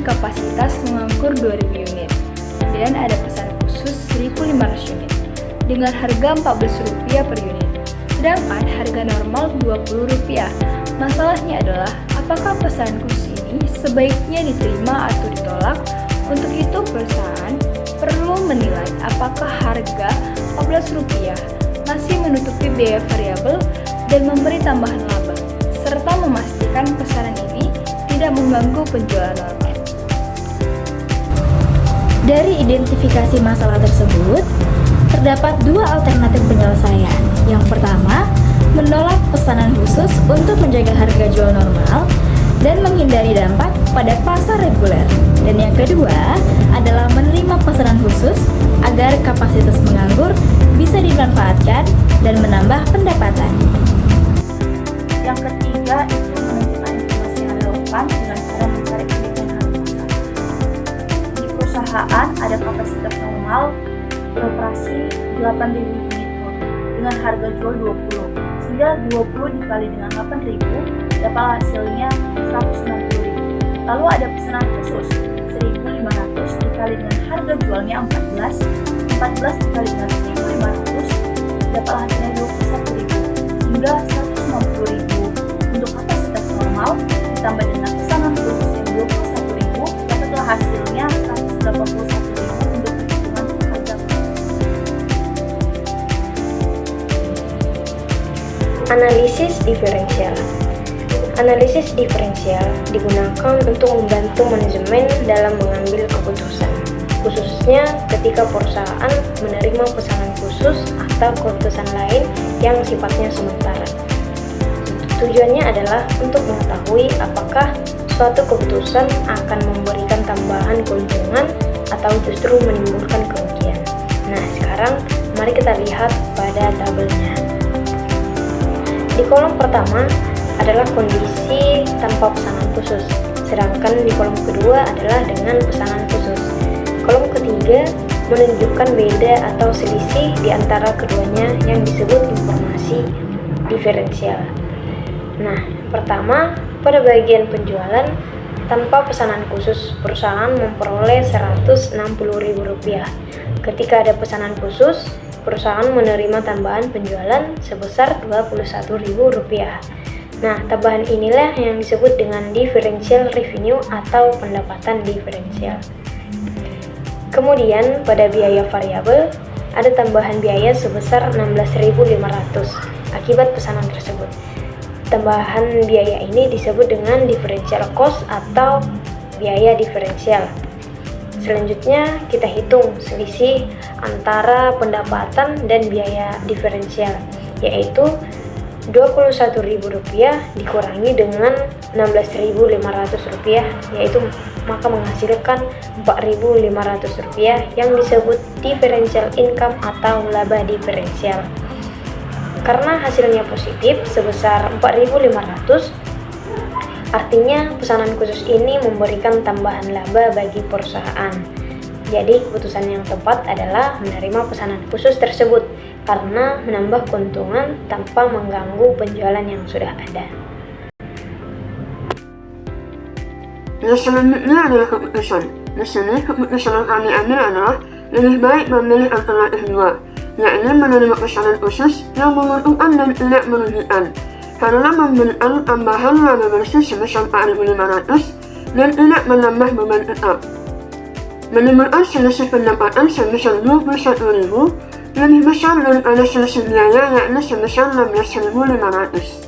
kapasitas mengangkut 2.000 unit dan ada pesanan khusus 1.500 unit dengan harga Rp14 per unit, sedangkan harga normal Rp20. Masalahnya adalah apakah pesanan khusus ini sebaiknya diterima atau ditolak. Untuk itu perusahaan perlu menilai apakah harga Rp14 masih menutupi biaya variabel dan memberi tambahan laba, serta memastikan pesanan ini tidak mengganggu penjualan normal. Dari identifikasi masalah tersebut, terdapat dua alternatif penyelesaian. Yang pertama, menolak pesanan khusus untuk menjaga harga jual normal dan menghindari dampak pada pasar reguler. Dan yang kedua adalah menerima pesanan khusus agar kapasitas menganggur bisa dimanfaatkan dan menambah pendapatan. Yang ketiga itu menentukan informasi yang relevan dengan cara mencari kebutuhan harga pasar. Di perusahaan ada kapasitas normal beroperasi 8.000 unit ton dengan harga jual 20, sehingga 20 dikali dengan 8.000 dapat hasilnya 160.000. Lalu ada pesanan khusus 1.500 dikali dengan harga jualnya 14 dikali dengan 1.500 dapat hasilnya 21.000, sehingga 160.000. Untuk kapasitas normal ditambah dengan pesanan khusus yang 21.000 dapatlah hasilnya 181.000 untuk perhitungan harga. Analisis diferensial. Analisis diferensial digunakan untuk membantu manajemen dalam mengambil keputusan, khususnya ketika perusahaan menerima pesanan khusus atau keputusan lain yang sifatnya sementara. Tujuannya adalah untuk mengetahui apakah suatu keputusan akan memberikan tambahan keuntungan atau justru menimbulkan kerugian. Nah, sekarang mari kita lihat pada tabelnya. Di kolom pertama adalah kondisi tanpa pesanan khusus, sedangkan di kolom kedua adalah dengan pesanan khusus. Kolom ketiga menunjukkan beda atau selisih di antara keduanya yang disebut informasi diferensial. Nah, pertama, pada bagian penjualan tanpa pesanan khusus, perusahaan memperoleh Rp160.000. Ketika ada pesanan khusus, perusahaan menerima tambahan penjualan sebesar Rp21.000. Nah, tambahan inilah yang disebut dengan differential revenue atau pendapatan diferensial. Kemudian, pada biaya variabel, ada tambahan biaya sebesar Rp16.500 akibat pesanan tersebut. Tambahan biaya ini disebut dengan differential cost atau biaya diferensial. Selanjutnya, kita hitung selisih antara pendapatan dan biaya diferensial, yaitu Rp21.000 dikurangi dengan Rp16.500, yaitu maka menghasilkan Rp4.500 yang disebut differential income atau laba diferensial. Karena hasilnya positif sebesar Rp4.500, artinya pesanan khusus ini memberikan tambahan laba bagi perusahaan. Jadi keputusan yang tepat adalah menerima pesanan khusus tersebut karena menambah keuntungan tanpa mengganggu penjualan yang sudah ada. Yang selanjutnya adalah keputusan. Di sini keputusan yang kami ambil adalah lebih baik memilih alternatif 2, yakni menerima pesanan khusus yang menguntungkan dan tidak merugikan, karena memberikan tambahan laba bersih sebesar Rp4.500 dan tidak menambah beban tetap. Menimbulkan selisih pendapatan sebesar Rp21.000 lebih besar daripada selisih biaya yakni sebesar Rp16.500.